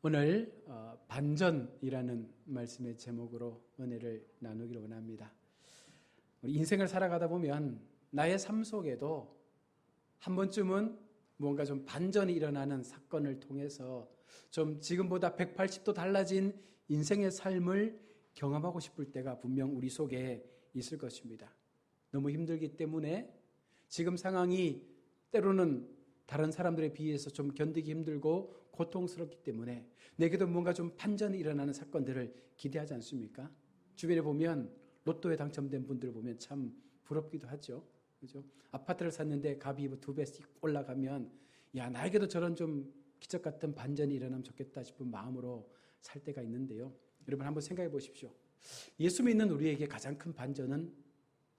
오늘 반전이라는 말씀의 제목으로 은혜를 나누기를 원합니다. 우리 인생을 살아가다 보면 나의 삶 속에도 한 번쯤은 무언가 좀 반전이 일어나는 사건을 통해서 좀 지금보다 180도 달라진 인생의 삶을 경험하고 싶을 때가 분명 우리 속에 있을 것입니다. 너무 힘들기 때문에 지금 상황이 때로는 다른 사람들에 비해서 좀 견디기 힘들고 고통스럽기 때문에 내게도 뭔가 좀 반전이 일어나는 사건들을 기대하지 않습니까? 주변에 보면 로또에 당첨된 분들을 보면 참 부럽기도 하죠. 그죠? 아파트를 샀는데 값이 2배씩 올라가면 야, 나에게도 저런 좀 기적 같은 반전이 일어나면 좋겠다 싶은 마음으로 살 때가 있는데요. 여러분 한번 생각해 보십시오. 예수 믿는 우리에게 가장 큰 반전은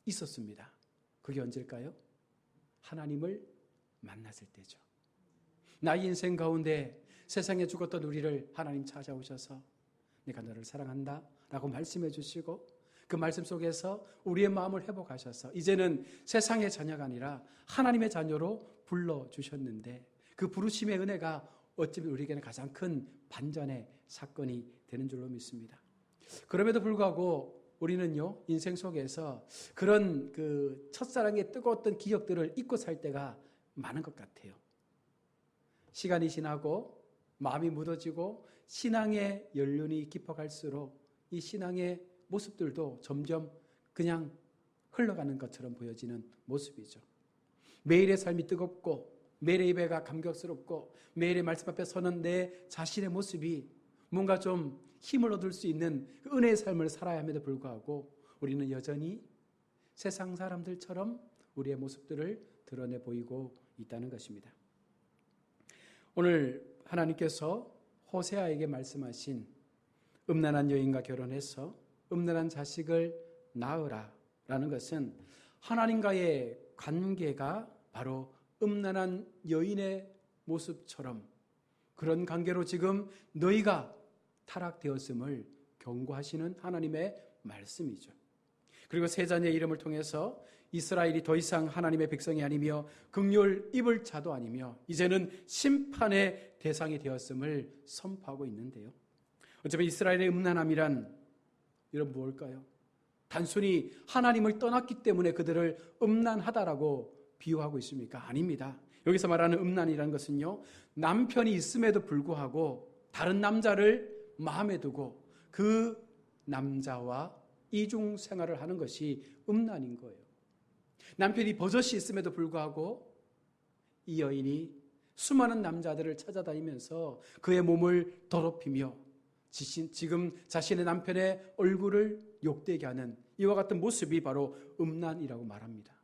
있었습니다. 그게 언제일까요? 하나님을 만났을 때죠. 나의 인생 가운데 세상에 죽었던 우리를 하나님 찾아오셔서 내가 너를 사랑한다 라고 말씀해 주시고 그 말씀 속에서 우리의 마음을 회복하셔서 이제는 세상의 자녀가 아니라 하나님의 자녀로 불러주셨는데 그 부르심의 은혜가 어쩌면 우리에게는 가장 큰 반전의 사건이 되는 줄로 믿습니다. 그럼에도 불구하고 우리는요, 인생 속에서 그런 그 첫사랑의 뜨거웠던 기억들을 잊고 살 때가 많은 것 같아요. 시간이 지나고 마음이 묻어지고 신앙의 연륜이 깊어갈수록 이 신앙의 모습들도 점점 그냥 흘러가는 것처럼 보여지는 모습이죠. 매일의 삶이 뜨겁고 매일의 예배가 감격스럽고 매일의 말씀 앞에 서는 내 자신의 모습이 뭔가 좀 힘을 얻을 수 있는 그 은혜의 삶을 살아야 함에도 불구하고 우리는 여전히 세상 사람들처럼 우리의 모습들을 드러내 보이고 있다는 것입니다. 오늘 하나님께서 호세아에게 말씀하신 음란한 여인과 결혼해서 음란한 자식을 낳으라 라는 것은 하나님과의 관계가 바로 음란한 여인의 모습처럼 그런 관계로 지금 너희가 타락되었음을 경고하시는 하나님의 말씀이죠. 그리고 세 자녀의 이름을 통해서 이스라엘이 더 이상 하나님의 백성이 아니며 긍휼 입을 자도 아니며 이제는 심판의 대상이 되었음을 선포하고 있는데요. 어쩌면 이스라엘의 음란함이란 여러분 뭘까요? 단순히 하나님을 떠났기 때문에 그들을 음란하다라고 비유하고 있습니까? 아닙니다. 여기서 말하는 음란이라는 것은요, 남편이 있음에도 불구하고 다른 남자를 마음에 두고 그 남자와 이중 생활을 하는 것이 음란인 거예요. 남편이 버젓이 있음에도 불구하고 이 여인이 수많은 남자들을 찾아다니면서 그의 몸을 더럽히며 지금 자신의 남편의 얼굴을 욕되게 하는 이와 같은 모습이 바로 음란이라고 말합니다.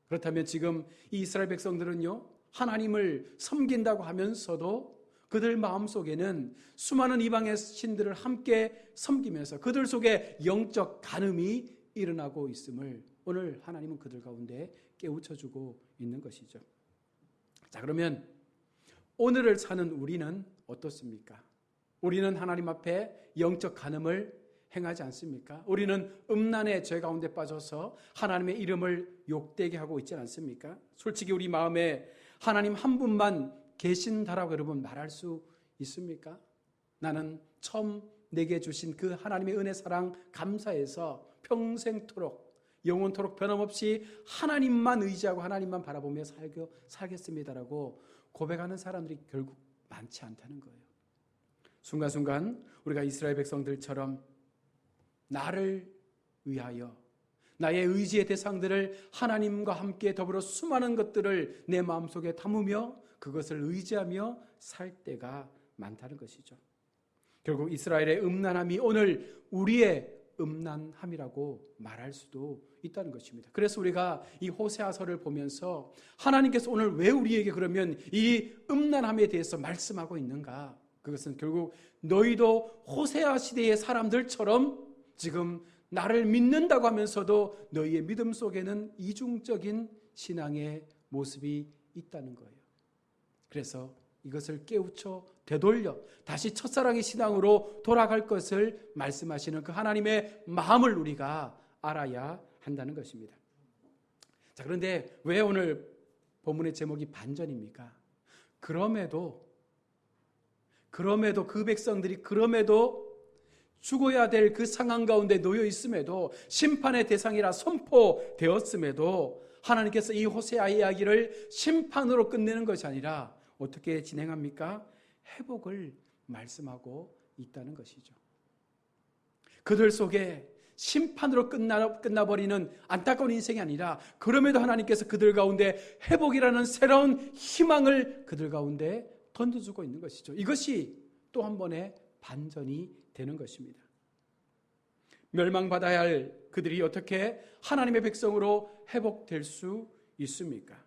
그렇다면 지금 이 이스라엘 백성들은요, 하나님을 섬긴다고 하면서도 그들 마음속에는 수많은 이방의 신들을 함께 섬기면서 그들 속에 영적 간음이 일어나고 있음을 오늘 하나님은 그들 가운데 깨우쳐주고 있는 것이죠. 자, 그러면 오늘을 사는 우리는 어떻습니까? 우리는 하나님 앞에 영적 간음을 행하지 않습니까? 우리는 음란의 죄 가운데 빠져서 하나님의 이름을 욕되게 하고 있지 않습니까? 솔직히 우리 마음에 하나님 한 분만 계신다라고 여러분 말할 수 있습니까? 나는 처음 내게 주신 그 하나님의 은혜 사랑 감사해서 평생토록 영원토록 변함없이 하나님만 의지하고 하나님만 바라보며 살겠습니다라고 고백하는 사람들이 결국 많지 않다는 거예요. 순간순간 우리가 이스라엘 백성들처럼 나를 위하여 나의 의지의 대상들을 하나님과 함께 더불어 수많은 것들을 내 마음속에 담으며 그것을 의지하며 살 때가 많다는 것이죠. 결국 이스라엘의 음란함이 오늘 우리의 음란함이라고 말할 수도 있다는 것입니다. 그래서 우리가 이 호세아서를 보면서 하나님께서 오늘 왜 우리에게 그러면 이 음란함에 대해서 말씀하고 있는가? 그것은 결국 너희도 호세아 시대의 사람들처럼 지금 나를 믿는다고 하면서도 너희의 믿음 속에는 이중적인 신앙의 모습이 있다는 거예요. 그래서 이것을 깨우쳐 되돌려 다시 첫사랑의 신앙으로 돌아갈 것을 말씀하시는 그 하나님의 마음을 우리가 알아야 한다는 것입니다. 자, 그런데 왜 오늘 본문의 제목이 반전입니까? 그럼에도 그럼에도 그 백성들이 죽어야 될 그 상황 가운데 놓여 있음에도, 심판의 대상이라 선포되었음에도 하나님께서 이 호세아 이야기를 심판으로 끝내는 것이 아니라 어떻게 진행합니까? 회복을 말씀하고 있다는 것이죠. 그들 속에 심판으로 끝나버리는 안타까운 인생이 아니라, 그럼에도 하나님께서 그들 가운데 회복이라는 새로운 희망을 그들 가운데 던져주고 있는 것이죠. 이것이 또 한 번의 반전이 되는 것입니다. 멸망받아야 할 그들이 어떻게 하나님의 백성으로 회복될 수 있습니까?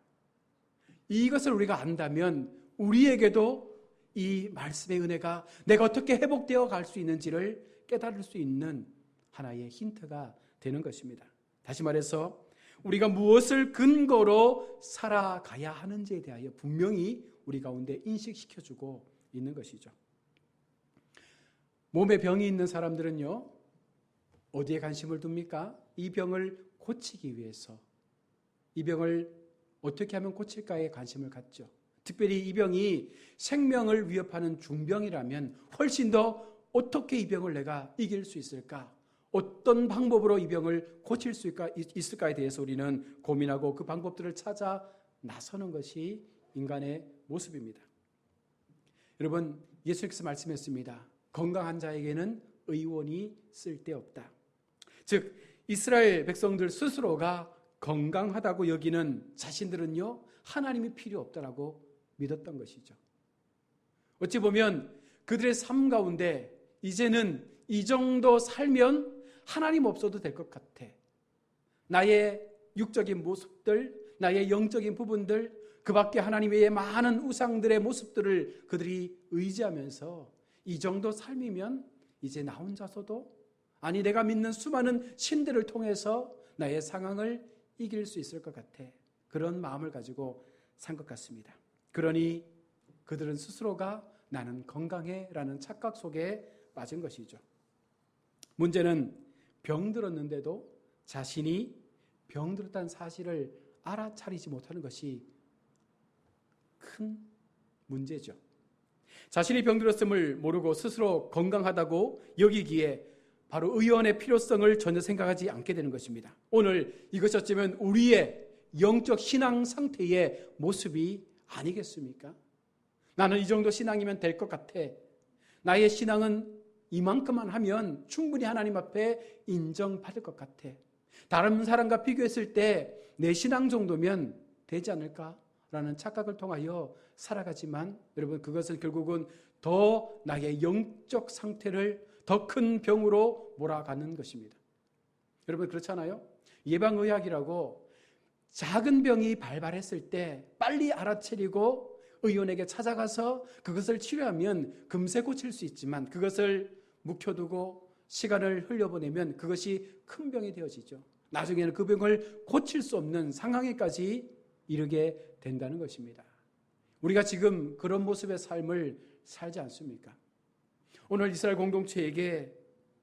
이것을 우리가 안다면 우리에게도 이 말씀의 은혜가 내가 어떻게 회복되어 갈 수 있는지를 깨달을 수 있는 하나의 힌트가 되는 것입니다. 다시 말해서 우리가 무엇을 근거로 살아가야 하는지에 대하여 분명히 우리 가운데 인식시켜주고 있는 것이죠. 몸에 병이 있는 사람들은요, 어디에 관심을 둡니까? 이 병을 고치기 위해서, 이 병을 어떻게 하면 고칠까에 관심을 갖죠. 특별히 이 병이 생명을 위협하는 중병이라면 훨씬 더 어떻게 이 병을 내가 이길 수 있을까? 어떤 방법으로 이 병을 고칠 수 있을까에 대해서 우리는 고민하고 그 방법들을 찾아 나서는 것이 인간의 모습입니다. 여러분, 예수께서 말씀했습니다. 건강한 자에게는 의원이 쓸데없다. 즉, 이스라엘 백성들 스스로가 건강하다고 여기는 자신들은요, 하나님이 필요 없다라고 믿었던 것이죠. 어찌 보면 그들의 삶 가운데 이제는 이 정도 살면 하나님 없어도 될 것 같아. 나의 육적인 모습들, 나의 영적인 부분들, 그 밖에 하나님 외에 많은 우상들의 모습들을 그들이 의지하면서 이 정도 삶이면 이제 나 혼자서도, 아니 내가 믿는 수많은 신들을 통해서 나의 상황을 이길 수 있을 것 같아. 그런 마음을 가지고 산 것 같습니다. 그러니 그들은 스스로가 나는 건강해 라는 착각 속에 빠진 것이죠. 문제는 병들었는데도 자신이 병들었다는 사실을 알아차리지 못하는 것이 큰 문제죠. 자신이 병들었음을 모르고 스스로 건강하다고 여기기에 바로 의원의 필요성을 전혀 생각하지 않게 되는 것입니다. 오늘 이것이 어쩌면 우리의 영적 신앙 상태의 모습이 아니겠습니까? 나는 이 정도 신앙이면 될 것 같아. 나의 신앙은 이만큼만 하면 충분히 하나님 앞에 인정받을 것 같아. 다른 사람과 비교했을 때 내 신앙 정도면 되지 않을까라는 착각을 통하여 살아가지만, 여러분, 그것은 결국은 더 나의 영적 상태를 더 큰 병으로 몰아가는 것입니다. 여러분, 그렇잖아요? 예방의학이라고 작은 병이 발발했을 때 빨리 알아차리고 의원에게 찾아가서 그것을 치료하면 금세 고칠 수 있지만, 그것을 묵혀두고 시간을 흘려보내면 그것이 큰 병이 되어지죠. 나중에는 그 병을 고칠 수 없는 상황에까지 이르게 된다는 것입니다. 우리가 지금 그런 모습의 삶을 살지 않습니까? 오늘 이스라엘 공동체에게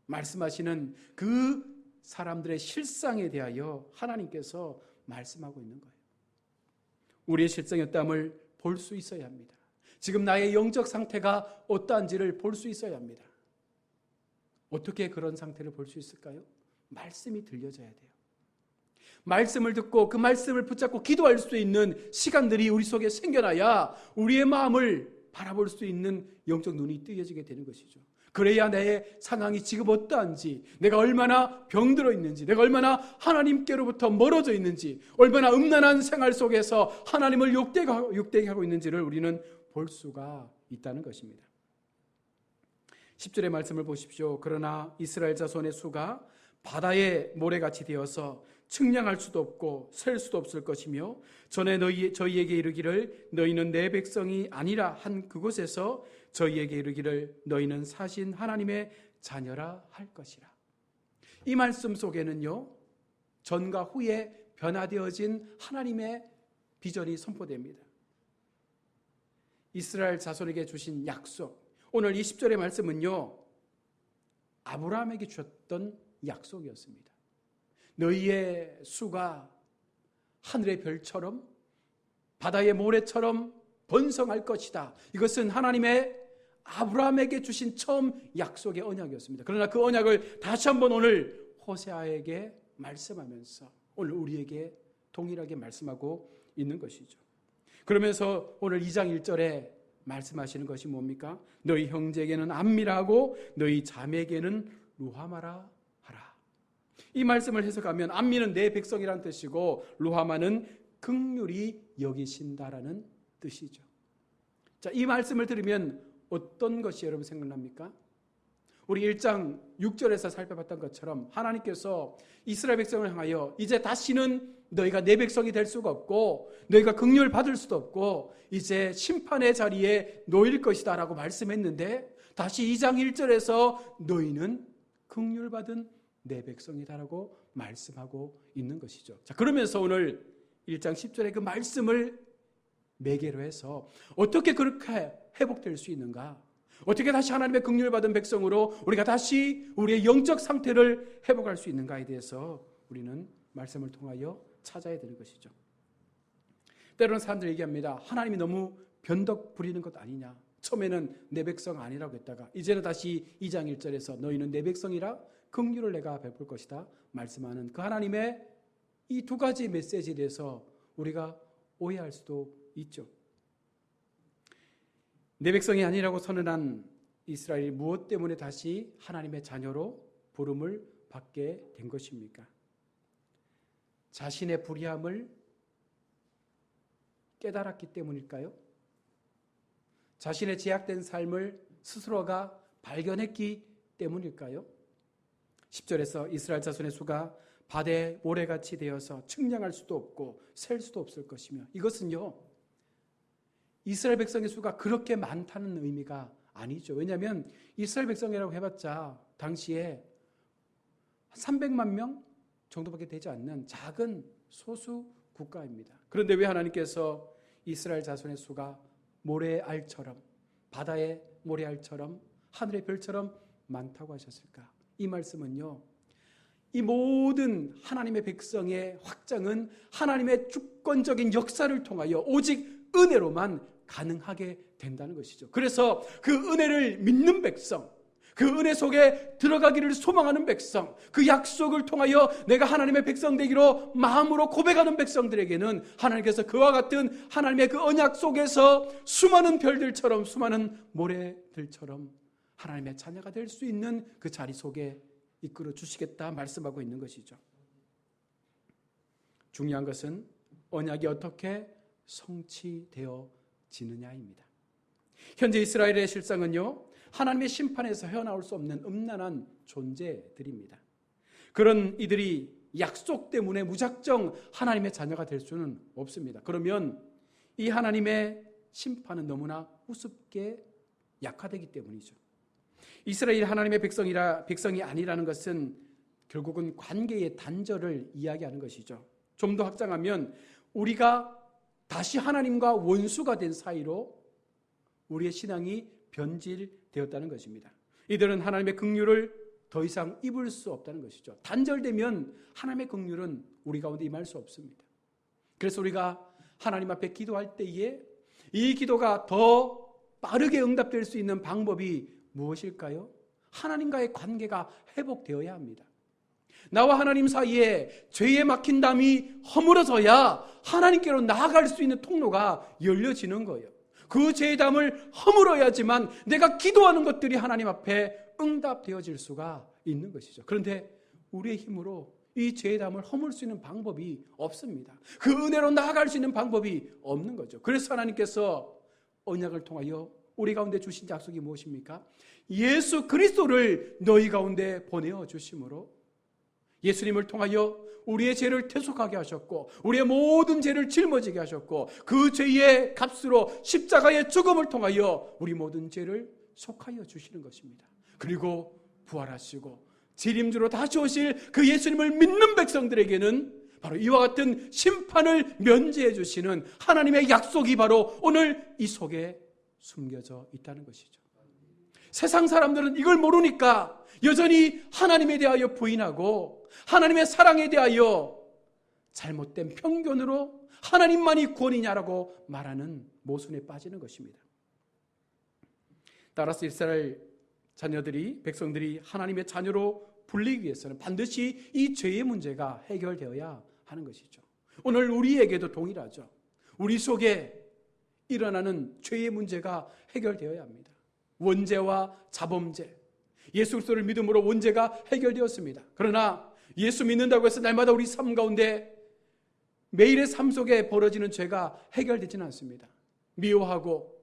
말씀하시는 그 사람들의 실상에 대하여 하나님께서 말씀하고 있는 거예요. 우리의 실상이었다함을 볼 수 있어야 합니다. 지금 나의 영적 상태가 어떠한지를 볼 수 있어야 합니다. 어떻게 그런 상태를 볼 수 있을까요? 말씀이 들려져야 돼요. 말씀을 듣고 그 말씀을 붙잡고 기도할 수 있는 시간들이 우리 속에 생겨나야 우리의 마음을 바라볼 수 있는 영적 눈이 뜨여지게 되는 것이죠. 그래야 내 상황이 지금 어떠한지, 내가 얼마나 병들어 있는지, 내가 얼마나 하나님께로부터 멀어져 있는지, 얼마나 음란한 생활 속에서 하나님을 욕되게 하고 있는지를 우리는 볼 수가 있다는 것입니다. 10절의 말씀을 보십시오. 그러나 이스라엘 자손의 수가 바다의 모래같이 되어서 측량할 수도 없고 셀 수도 없을 것이며, 전에 저희에게 이르기를 너희는 내 백성이 아니라 한 그곳에서 저희에게 이르기를 너희는 사신 하나님의 자녀라 할 것이라. 이 말씀 속에는요, 전과 후에 변화되어진 하나님의 비전이 선포됩니다. 이스라엘 자손에게 주신 약속, 오늘 20절의 말씀은요, 아브라함에게 주셨던 약속이었습니다. 너희의 수가 하늘의 별처럼 바다의 모래처럼 번성할 것이다. 이것은 하나님의 아브라함에게 주신 처음 약속의 언약이었습니다. 그러나 그 언약을 다시 한번 오늘 호세아에게 말씀하면서 오늘 우리에게 동일하게 말씀하고 있는 것이죠. 그러면서 오늘 2장 1절에 말씀하시는 것이 뭡니까? 너희 형제에게는 안미라하고 너희 자매에게는 루하마라 하라. 이 말씀을 해석하면 안미는 내 백성이란 뜻이고 루하마는 긍휼히 여기신다라는 뜻이죠. 자, 이 말씀을 들으면 어떤 것이 여러분 생각납니까? 우리 1장 6절에서 살펴봤던 것처럼 하나님께서 이스라엘 백성을 향하여 이제 다시는 너희가 내 백성이 될 수가 없고 너희가 긍휼을 받을 수도 없고 이제 심판의 자리에 놓일 것이다 라고 말씀했는데 다시 2장 1절에서 너희는 긍휼 받은 내 백성이다라고 말씀하고 있는 것이죠. 자, 그러면서 오늘 1장 10절의 그 말씀을 매개로 해서 어떻게 그렇게 회복될 수 있는가? 어떻게 다시 하나님의 긍휼을 받은 백성으로 우리가 다시 우리의 영적 상태를 회복할 수 있는가에 대해서 우리는 말씀을 통하여 찾아야 되는 것이죠. 때로는 사람들이 얘기합니다. 하나님이 너무 변덕 부리는 것 아니냐. 처음에는 내 백성 아니라고 했다가 이제는 다시 2장 1절에서 너희는 내 백성이라 긍휼을 내가 베풀 것이다 말씀하는 그 하나님의 이 두 가지 메시지에 대해서 우리가 오해할 수도 있죠. 내 백성이 아니라고 선언한 이스라엘이 무엇 때문에 다시 하나님의 자녀로 부름을 받게 된 것입니까? 자신의 불의함을 깨달았기 때문일까요? 자신의 제약된 삶을 스스로가 발견했기 때문일까요? 10절에서 이스라엘 자손의 수가 바다의 모래같이 되어서 측량할 수도 없고 셀 수도 없을 것이며 이것은요 이스라엘 백성의 수가 그렇게 많다는 의미가 아니죠. 왜냐하면 이스라엘 백성이라고 해봤자 당시에 300만 명 정도밖에 되지 않는 작은 소수 국가입니다. 그런데 왜 하나님께서 이스라엘 자손의 수가 모래알처럼 바다의 모래알처럼 하늘의 별처럼 많다고 하셨을까? 이 말씀은요 이 모든 하나님의 백성의 확장은 하나님의 주권적인 역사를 통하여 오직 은혜로만 가능하게 된다는 것이죠. 그래서 그 은혜를 믿는 백성, 그 은혜 속에 들어가기를 소망하는 백성, 그 약속을 통하여 내가 하나님의 백성 되기로 마음으로 고백하는 백성들에게는 하나님께서 그와 같은 하나님의 그 언약 속에서 수많은 별들처럼 수많은 모래들처럼 하나님의 자녀가 될 수 있는 그 자리 속에 이끌어 주시겠다 말씀하고 있는 것이죠. 중요한 것은 언약이 어떻게 성취되어지느냐입니다. 현재 이스라엘의 실상은요 하나님의 심판에서 헤어나올 수 없는 음란한 존재들입니다. 그런 이들이 약속 때문에 무작정 하나님의 자녀가 될 수는 없습니다. 그러면 이 하나님의 심판은 너무나 우습게 약화되기 때문이죠. 이스라엘이 하나님의 백성이 아니라는 것은 결국은 관계의 단절을 이야기하는 것이죠. 좀 더 확장하면 우리가 다시 하나님과 원수가 된 사이로 우리의 신앙이 변질되었다는 것입니다. 이들은 하나님의 긍휼을 더 이상 입을 수 없다는 것이죠. 단절되면 하나님의 긍휼은 우리 가운데 임할 수 없습니다. 그래서 우리가 하나님 앞에 기도할 때에 이 기도가 더 빠르게 응답될 수 있는 방법이 무엇일까요? 하나님과의 관계가 회복되어야 합니다. 나와 하나님 사이에 죄에 막힌 담이 허물어져야 하나님께로 나아갈 수 있는 통로가 열려지는 거예요. 그 죄의 담을 허물어야지만 내가 기도하는 것들이 하나님 앞에 응답되어질 수가 있는 것이죠. 그런데 우리의 힘으로 이 죄의 담을 허물 수 있는 방법이 없습니다. 그 은혜로 나아갈 수 있는 방법이 없는 거죠. 그래서 하나님께서 언약을 통하여 우리 가운데 주신 약속이 무엇입니까? 예수 그리스도를 너희 가운데 보내어 주심으로 예수님을 통하여 우리의 죄를 대속하게 하셨고 우리의 모든 죄를 짊어지게 하셨고 그 죄의 값으로 십자가의 죽음을 통하여 우리 모든 죄를 속하여 주시는 것입니다. 그리고 부활하시고 재림주로 다시 오실 그 예수님을 믿는 백성들에게는 바로 이와 같은 심판을 면제해 주시는 하나님의 약속이 바로 오늘 이 속에 숨겨져 있다는 것이죠. 세상 사람들은 이걸 모르니까 여전히 하나님에 대하여 부인하고 하나님의 사랑에 대하여 잘못된 편견으로 하나님만이 구원이냐라고 말하는 모순에 빠지는 것입니다. 따라서 이스라엘 백성들이 하나님의 자녀로 불리기 위해서는 반드시 이 죄의 문제가 해결되어야 하는 것이죠. 오늘 우리에게도 동일하죠. 우리 속에 일어나는 죄의 문제가 해결되어야 합니다. 원죄와 자범죄, 예수 그리스도를 믿음으로 원죄가 해결되었습니다. 그러나 예수 믿는다고 해서 날마다 우리 삶 가운데 매일의 삶 속에 벌어지는 죄가 해결되지는 않습니다. 미워하고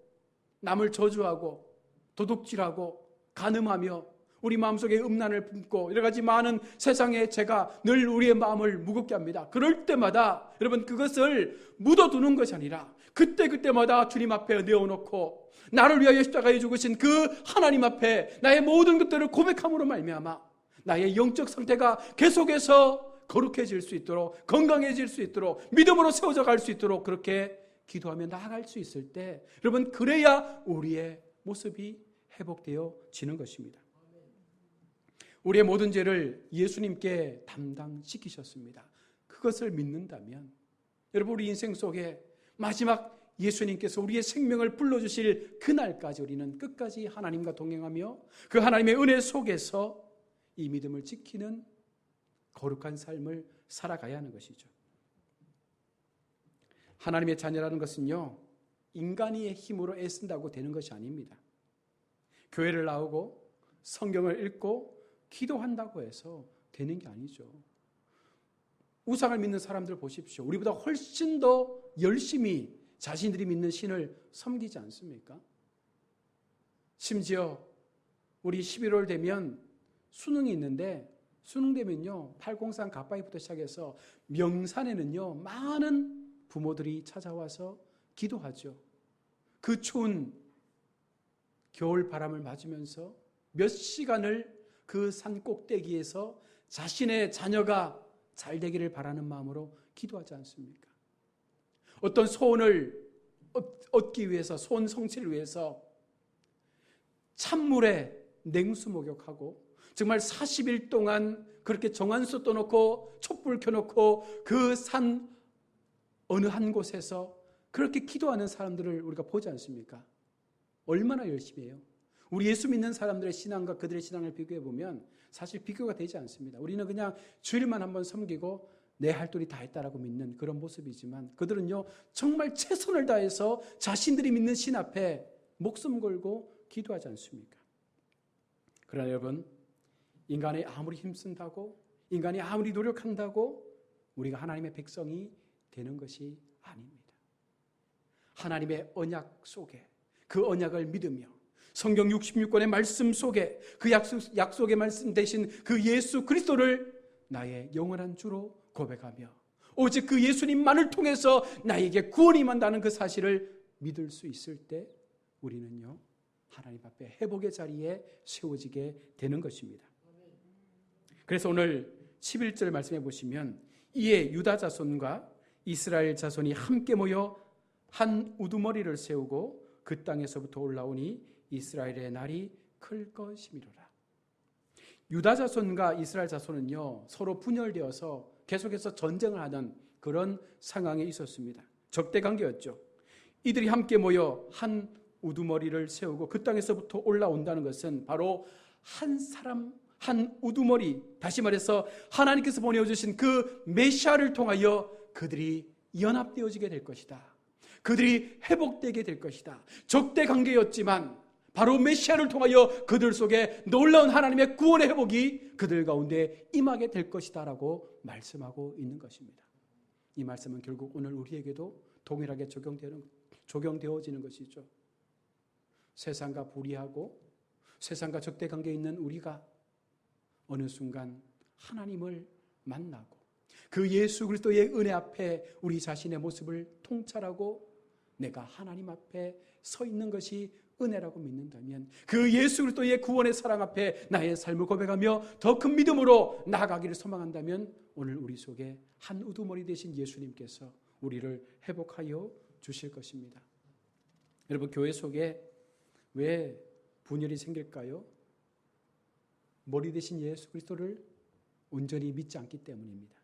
남을 저주하고 도둑질하고 간음하며 우리 마음속에 음란을 품고 여러 가지 많은 세상의 죄가 늘 우리의 마음을 무겁게 합니다. 그럴 때마다 여러분 그것을 묻어두는 것이 아니라 그때마다 주님 앞에 내어놓고 나를 위하여 십자가에 죽으신 그 하나님 앞에 나의 모든 것들을 고백함으로 말미암아 나의 영적 상태가 계속해서 거룩해질 수 있도록, 건강해질 수 있도록, 믿음으로 세워져 갈 수 있도록 그렇게 기도하며 나아갈 수 있을 때 여러분 그래야 우리의 모습이 회복되어지는 것입니다. 우리의 모든 죄를 예수님께 담당시키셨습니다. 그것을 믿는다면 여러분 우리 인생 속에 마지막 예수님께서 우리의 생명을 불러주실 그날까지 우리는 끝까지 하나님과 동행하며 그 하나님의 은혜 속에서 이 믿음을 지키는 거룩한 삶을 살아가야 하는 것이죠. 하나님의 자녀라는 것은요, 인간의 힘으로 애쓴다고 되는 것이 아닙니다. 교회를 나오고 성경을 읽고 기도한다고 해서 되는 게 아니죠. 우상을 믿는 사람들 보십시오. 우리보다 훨씬 더 열심히 자신들이 믿는 신을 섬기지 않습니까? 심지어 우리 11월 되면 수능이 있는데 수능 되면요 803 갓바위부터 시작해서 명산에는요 많은 부모들이 찾아와서 기도하죠. 그 추운 겨울 바람을 맞으면서 몇 시간을 그 산 꼭대기에서 자신의 자녀가 잘 되기를 바라는 마음으로 기도하지 않습니까? 어떤 소원을 얻기 위해서, 소원 성취를 위해서 찬물에 냉수 목욕하고 정말 40일 동안 그렇게 정한수 떠놓고 촛불 켜놓고 그 산 어느 한 곳에서 그렇게 기도하는 사람들을 우리가 보지 않습니까? 얼마나 열심히 해요? 우리 예수 믿는 사람들의 신앙과 그들의 신앙을 비교해 보면 사실 비교가 되지 않습니다. 우리는 그냥 주일만 한번 섬기고 내 할 도리 다 했다라고 믿는 그런 모습이지만 그들은요 정말 최선을 다해서 자신들이 믿는 신 앞에 목숨 걸고 기도하지 않습니까? 그러나 여러분, 인간이 아무리 힘쓴다고, 인간이 아무리 노력한다고 우리가 하나님의 백성이 되는 것이 아닙니다. 하나님의 언약 속에 그 언약을 믿으며 성경 66권의 말씀 속에 그 약속의 말씀 대신 그 예수 그리스도를 나의 영원한 주로 고백하며 오직 그 예수님만을 통해서 나에게 구원이 임한다는 그 사실을 믿을 수 있을 때 우리는요 하나님 앞에 회복의 자리에 세워지게 되는 것입니다. 그래서 오늘 11절 말씀해 보시면 이에 유다 자손과 이스라엘 자손이 함께 모여 한 우두머리를 세우고 그 땅에서부터 올라오니 이스라엘의 날이 클 것이미로라. 유다 자손과 이스라엘 자손은요 서로 분열되어서 계속해서 전쟁을 하는 그런 상황에 있었습니다. 적대 관계였죠. 이들이 함께 모여 한 우두머리를 세우고 그 땅에서부터 올라온다는 것은 바로 한 사람 한 우두머리, 다시 말해서 하나님께서 보내주신 그 메시아를 통하여 그들이 연합되어지게 될 것이다. 그들이 회복되게 될 것이다. 적대 관계였지만 바로 메시아를 통하여 그들 속에 놀라운 하나님의 구원의 회복이 그들 가운데 임하게 될 것이다 라고 말씀하고 있는 것입니다. 이 말씀은 결국 오늘 우리에게도 동일하게 적용되어지는 것이죠. 세상과 불의하고 세상과 적대 관계에 있는 우리가 어느 순간 하나님을 만나고 그 예수 그리스도의 은혜 앞에 우리 자신의 모습을 통찰하고 내가 하나님 앞에 서 있는 것이 은혜라고 믿는다면 그 예수 그리스도의 구원의 사랑 앞에 나의 삶을 고백하며 더 큰 믿음으로 나아가기를 소망한다면 오늘 우리 속에 한 우두머리 되신 예수님께서 우리를 회복하여 주실 것입니다. 여러분, 교회 속에 왜 분열이 생길까요? 머리 대신 예수 그리스도를 온전히 믿지 않기 때문입니다.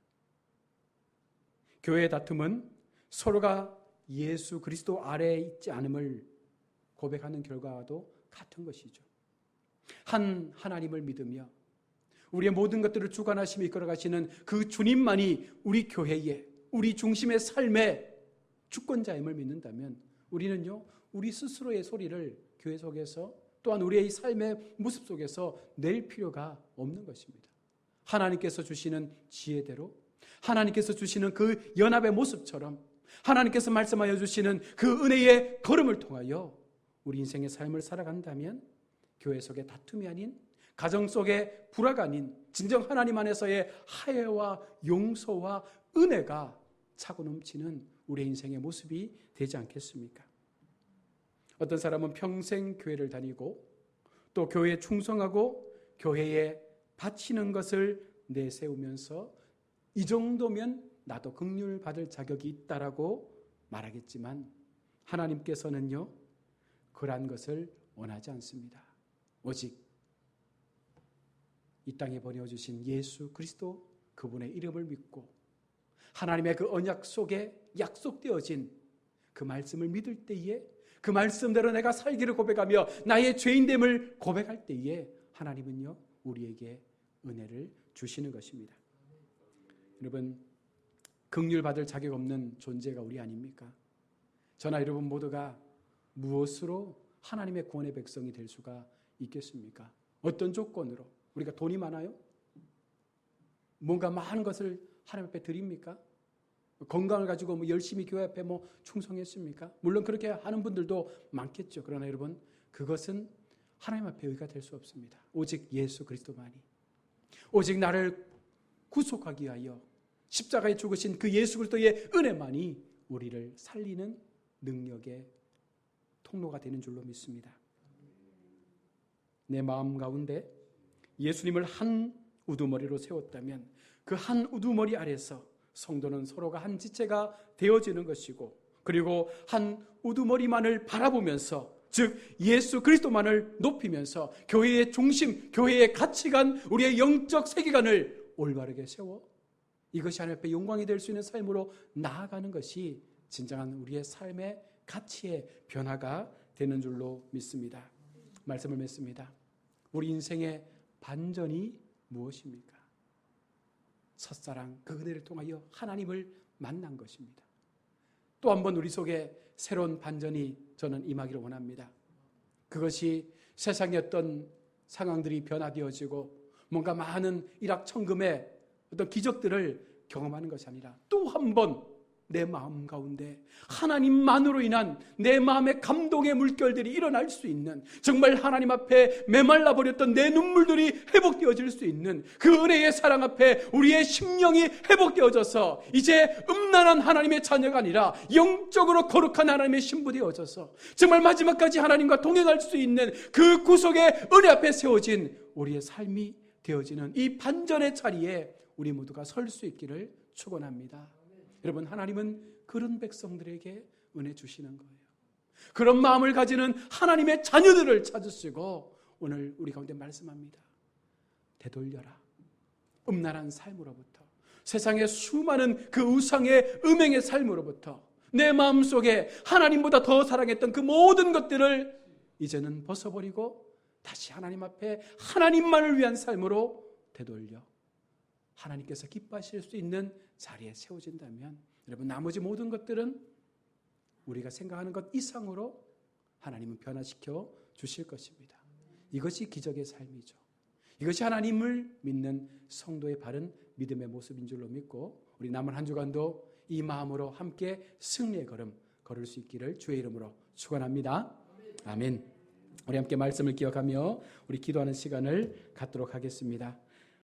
교회의 다툼은 서로가 예수 그리스도 아래에 있지 않음을 고백하는 결과와도 같은 것이죠. 한 하나님을 믿으며 우리의 모든 것들을 주관하시며 이끌어가시는 그 주님만이 우리 교회의, 우리 중심의 삶의 주권자임을 믿는다면 우리는요, 우리 스스로의 소리를 교회 속에서 또한 우리의 삶의 모습 속에서 낼 필요가 없는 것입니다. 하나님께서 주시는 지혜대로, 하나님께서 주시는 그 연합의 모습처럼, 하나님께서 말씀하여 주시는 그 은혜의 걸음을 통하여 우리 인생의 삶을 살아간다면 교회 속의 다툼이 아닌, 가정 속의 불화가 아닌 진정 하나님 안에서의 화해와 용서와 은혜가 차고 넘치는 우리의 인생의 모습이 되지 않겠습니까? 어떤 사람은 평생 교회를 다니고 또 교회에 충성하고 교회에 바치는 것을 내세우면서 이 정도면 나도 긍휼 받을 자격이 있다라고 말하겠지만 하나님께서는요, 그러한 것을 원하지 않습니다. 오직 이 땅에 보내주신 예수 그리스도 그분의 이름을 믿고 하나님의 그 언약 속에 약속되어진 그 말씀을 믿을 때에 그 말씀대로 내가 살기를 고백하며 나의 죄인됨을 고백할 때에 하나님은요, 우리에게 은혜를 주시는 것입니다. 여러분, 긍휼 받을 자격 없는 존재가 우리 아닙니까? 저나 여러분 모두가 무엇으로 하나님의 구원의 백성이 될 수가 있겠습니까? 어떤 조건으로? 우리가 돈이 많아요? 뭔가 많은 것을 하나님 앞에 드립니까? 건강을 가지고 열심히 교회 앞에 충성했습니까? 물론 그렇게 하는 분들도 많겠죠. 그러나 여러분, 그것은 하나님 앞에 의가 될 수 없습니다. 오직 예수 그리스도만이, 오직 나를 구속하기 위하여 십자가에 죽으신 그 예수 그리스도의 은혜만이 우리를 살리는 능력의 통로가 되는 줄로 믿습니다. 내 마음 가운데 예수님을 한 우두머리로 세웠다면 그 한 우두머리 아래서 성도는 서로가 한 지체가 되어지는 것이고, 그리고 한 우두머리만을 바라보면서, 즉 예수 그리스도만을 높이면서 교회의 중심, 교회의 가치관, 우리의 영적 세계관을 올바르게 세워 이것이 하나님 앞에 영광이 될 수 있는 삶으로 나아가는 것이 진정한 우리의 삶의 가치의 변화가 되는 줄로 믿습니다. 말씀을 맺습니다. 우리 인생의 반전이 무엇입니까? 첫사랑, 그 은혜를 통하여 하나님을 만난 것입니다. 또 한 번 우리 속에 새로운 반전이 저는 임하기를 원합니다. 그것이 세상의 어떤 상황들이 변화되어지고 뭔가 많은 일확천금의 어떤 기적들을 경험하는 것이 아니라 또 한 번 내 마음 가운데 하나님만으로 인한 내 마음의 감동의 물결들이 일어날 수 있는, 정말 하나님 앞에 메말라 버렸던 내 눈물들이 회복되어질 수 있는 그 은혜의 사랑 앞에 우리의 심령이 회복되어져서 이제 음란한 하나님의 자녀가 아니라 영적으로 거룩한 하나님의 신부되어져서 정말 마지막까지 하나님과 동행할 수 있는 그 구속의 은혜 앞에 세워진 우리의 삶이 되어지는 이 반전의 자리에 우리 모두가 설 수 있기를 축원합니다. 여러분, 하나님은 그런 백성들에게 은혜 주시는 거예요. 그런 마음을 가지는 하나님의 자녀들을 찾으시고 오늘 우리 가운데 말씀합니다. 되돌려라. 음란한 삶으로부터, 세상의 수많은 그 우상의 음행의 삶으로부터 내 마음속에 하나님보다 더 사랑했던 그 모든 것들을 이제는 벗어버리고 다시 하나님 앞에 하나님만을 위한 삶으로 되돌려 하나님께서 기뻐하실 수 있는 자리에 세워진다면 여러분, 나머지 모든 것들은 우리가 생각하는 것 이상으로 하나님은 변화시켜 주실 것입니다. 이것이 기적의 삶이죠. 이것이 하나님을 믿는 성도의 바른 믿음의 모습인 줄로 믿고 우리 남은 한 주간도 이 마음으로 함께 승리의 걸음 걸을 수 있기를 주의 이름으로 축원합니다. 아멘. 우리 함께 말씀을 기억하며 우리 기도하는 시간을 갖도록 하겠습니다.